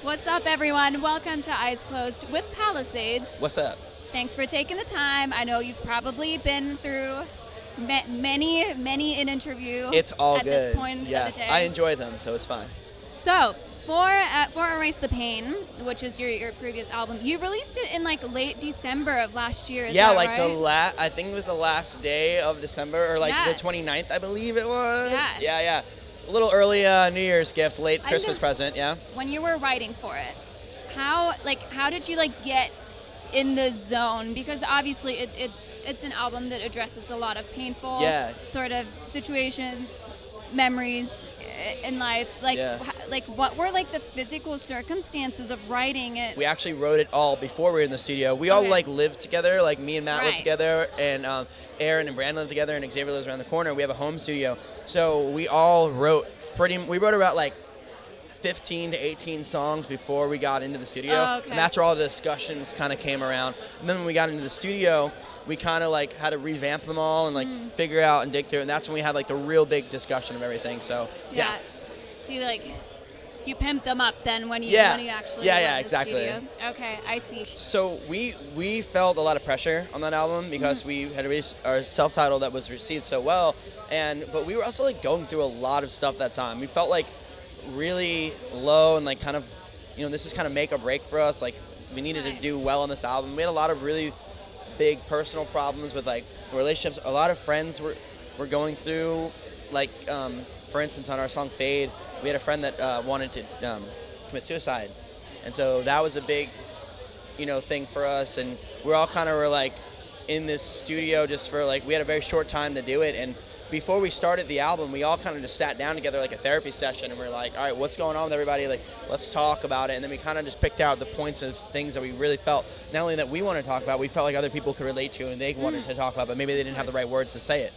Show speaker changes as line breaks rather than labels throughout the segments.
What's up, everyone? Welcome to Eyes Closed with Palisades.
What's up?
Thanks for taking the time. I know you've probably been through many an interview.
It's all
at
good.
This point
yes,
of the day.
I enjoy them, so it's fine.
So for Erase the Pain, which is your previous album, you released it in like late December of last year. Is that
like
right?
I think it was the last day of December, or like the 29th, I believe it was. Yeah. A little early New Year's gift, late Christmas present. Yeah.
When you were writing for it, how did you get in the zone? Because obviously it's an album that addresses a lot of painful sort of situations, memories in life. What were the physical circumstances of writing it?
We actually wrote it all before we were in the studio. We all lived together, me and Matt lived together, and Aaron and Brandon lived together, and Xavier lives around the corner. We have a home studio, so we all wrote about 15 to 18 songs before we got into the studio, and that's where all the discussions kind of came around. And then when we got into the studio, we kind of had to revamp them all and figure out and dig through, and that's when we had the real big discussion of everything. So yeah.
So you pimped them up then when you actually went to
exactly.
The studio. Okay, I see.
So we felt a lot of pressure on that album because we had released our self-titled that was received so well, but we were also going through a lot of stuff that time. We felt really low and kind of, this is kind of make or break for us. We needed to do well on this album. We had a lot of really big personal problems with relationships. A lot of friends were going through, for instance, on our song Fade, we had a friend that wanted to commit suicide, and so that was a big thing for us. And we're all kind of were in this studio just for we had a very short time to do it. And before we started the album, we all kind of just sat down together a therapy session, and we're all right, what's going on with everybody? Let's talk about it. And then we kind of just picked out the points of things that we really felt, not only that we want to talk about, we felt other people could relate to and they wanted to talk about, but maybe they didn't have the right words to say it.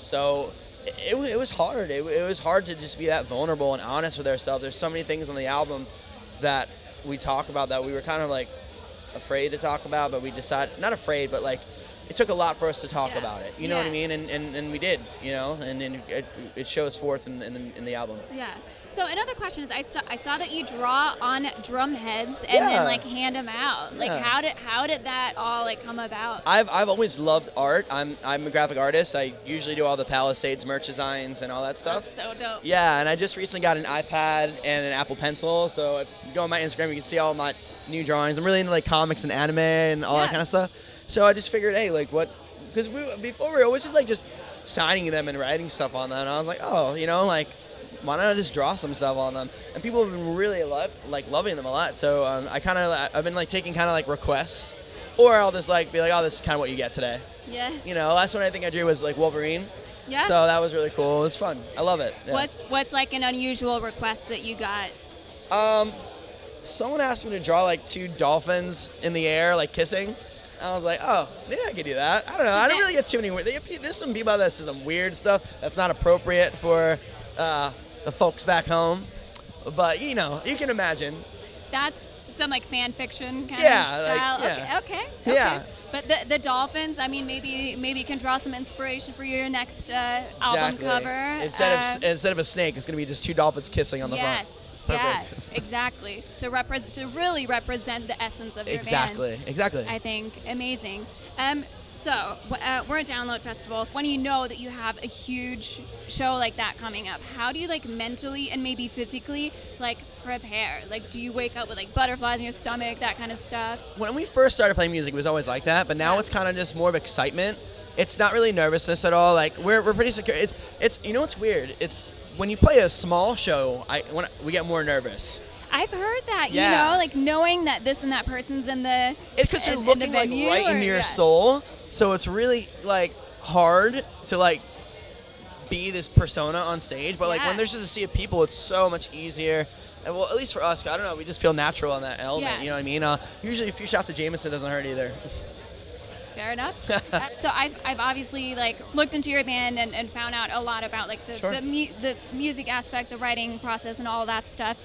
So it was hard. It was hard to just be that vulnerable and honest with ourselves. There's so many things on the album that we talk about that we were kind of afraid to talk about, but we decided, not afraid, but it took a lot for us to talk about it. You know what I mean? And we did, and it shows forth in the album.
Yeah. So another question is, I saw that you draw on drum heads and then hand them out. How did that all come about?
I've always loved art. I'm a graphic artist. I usually do all the Palisades merch designs and all that stuff.
That's so dope.
Yeah, and I just recently got an iPad and an Apple Pencil. So if you go on my Instagram, you can see all my new drawings. I'm really into comics and anime and all that kind of stuff. So I just figured, hey, because before we were always just signing them and writing stuff on them. And I was why not just draw some stuff on them? And people have been really loving them a lot. So I've been taking requests, or I'll just be oh, this is kind of what you get today.
Yeah.
Last one I think I drew was Wolverine.
Yeah.
So that was really cool. It was fun. I love it. Yeah.
What's an unusual request that you got?
Someone asked me to draw two dolphins in the air kissing. I was oh, maybe I could do that. I don't know. I don't really get too many weird. There's some people that say some weird stuff that's not appropriate for the folks back home, but you can imagine.
That's some fan fiction kind of style. Okay.
Yeah.
But the dolphins, I mean, maybe you can draw some inspiration for your next album cover.
Instead of a snake, it's gonna be just two dolphins kissing on the front.
Yeah, exactly. To really represent the essence of your band.
Exactly.
I think amazing. So we're at Download Festival. When you know that you have a huge show like that coming up, how do you mentally and maybe physically prepare? Do you wake up with butterflies in your stomach, that kind of stuff?
When we first started playing music, it was always like that, but now it's kind of just more of excitement. It's not really nervousness at all. We're pretty secure. It's what's weird? It's when you play a small show, we get more nervous.
I've heard that, knowing that this and that person's in the
It's because you're looking right into your soul, so it's really hard to be this persona on stage. But when there's just a sea of people, it's so much easier. And well, at least for us, I don't know, we just feel natural in that element.
Yeah.
You know what I mean? Usually, a few shots of Jameson doesn't hurt either.
Fair enough. So I've obviously looked into your band and found out a lot about the music aspect, the writing process, and all that stuff.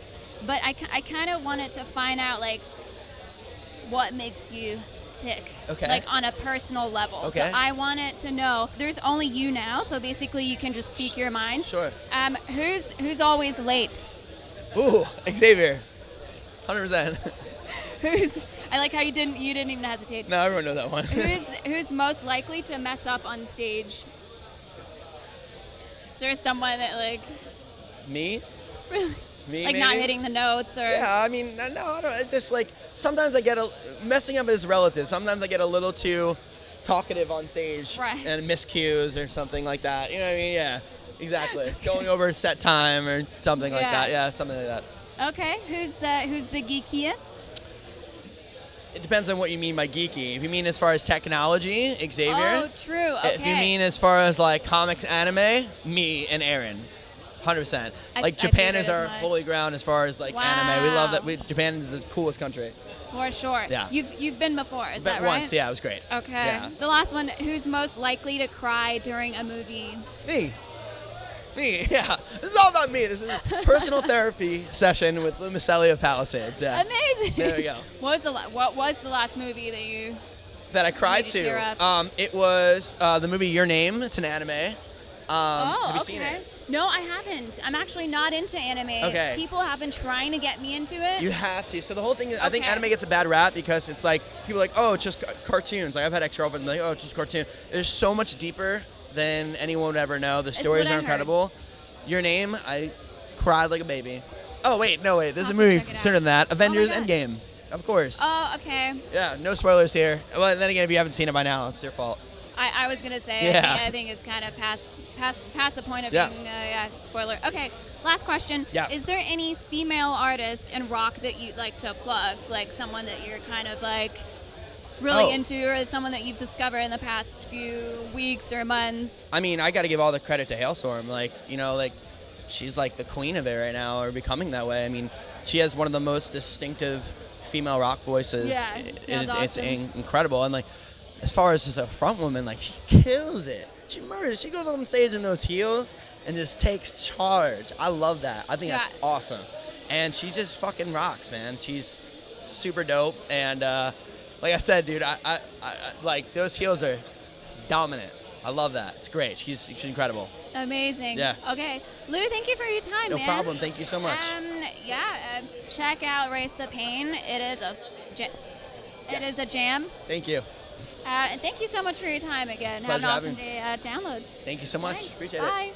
But I kind of wanted to find out what makes you tick, on a personal level.
Okay.
So I wanted to know. There's only you now, so basically you can just speak your mind.
Sure.
Who's always late?
Ooh, Xavier. 100%.
I like how you didn't even hesitate.
No, everyone knows that one.
Who's most likely to mess up on stage? Is there someone that like?
Me?
Really?
Me,
like
maybe?
not hitting the notes or?
Yeah, I mean, no, I don't. It's just like sometimes I get messing up is relative. Sometimes I get a little too talkative on stage and miss cues or something like that. You know what I mean? Yeah, exactly. Going over set time or something like that. Yeah, something like that.
Okay, who's the geekiest?
It depends on what you mean by geeky. If you mean as far as technology, Xavier.
Oh, true. Okay.
If you mean as far as like comics, anime, me and Aaron. 100%. Like Japan is our holy ground as far as like anime. We love that. Japan is the coolest country.
For sure.
Yeah.
You've been before, is that right?
Once, yeah, it was great.
Okay.
Yeah.
The last one, who's most likely to cry during a movie?
Me, yeah. This is all about me. This is a personal therapy session with Lou Maselli of Palisades. Yeah.
Amazing.
There we go.
What was the last movie
that I cried to? It was the movie Your Name. It's an anime. Have you seen it?
No, I haven't. I'm actually not into anime.
Okay.
People have been trying to get me into it.
You have to. So the whole thing is, I think anime gets a bad rap because it's like, people are like, oh, it's just cartoons. Like I've had ex-girlfriends like, oh, it's just cartoon. There's so much deeper than anyone would ever know. The stories are incredible. Your Name, I cried like a baby. Oh, wait. There's a movie sooner than that. Avengers Endgame. Of course.
Oh, okay.
Yeah, no spoilers here. Well, then again, if you haven't seen it by now, it's your fault.
I was going to say, I think it's kind of past the point of being, spoiler. Okay, last question.
Yeah.
Is there any female artist in rock that you'd like to plug? Like someone that you're kind of like really into, or someone that you've discovered in the past few weeks or months?
I mean, I got to give all the credit to Halestorm. Like, she's like the queen of it right now, or becoming that way. I mean, she has one of the most distinctive female rock voices.
Yeah,
it's incredible. And like, as far as just a front woman, like she kills it. She murders. She goes on stage in those heels and just takes charge. I love that. I think that's awesome. And she just fucking rocks, man. She's super dope. And like I said, dude, I like those heels are dominant. I love that. It's great. She's incredible.
Amazing.
Yeah.
Okay. Lou, thank you for your time,
man.
No
problem. Thank you so much.
Check out Race the Pain. It is a jam.
Thank you.
And thank you so much for your time again.
Pleasure
Have an awesome day. Download.
Thank you so much.
Thanks.
Appreciate
Bye.
it.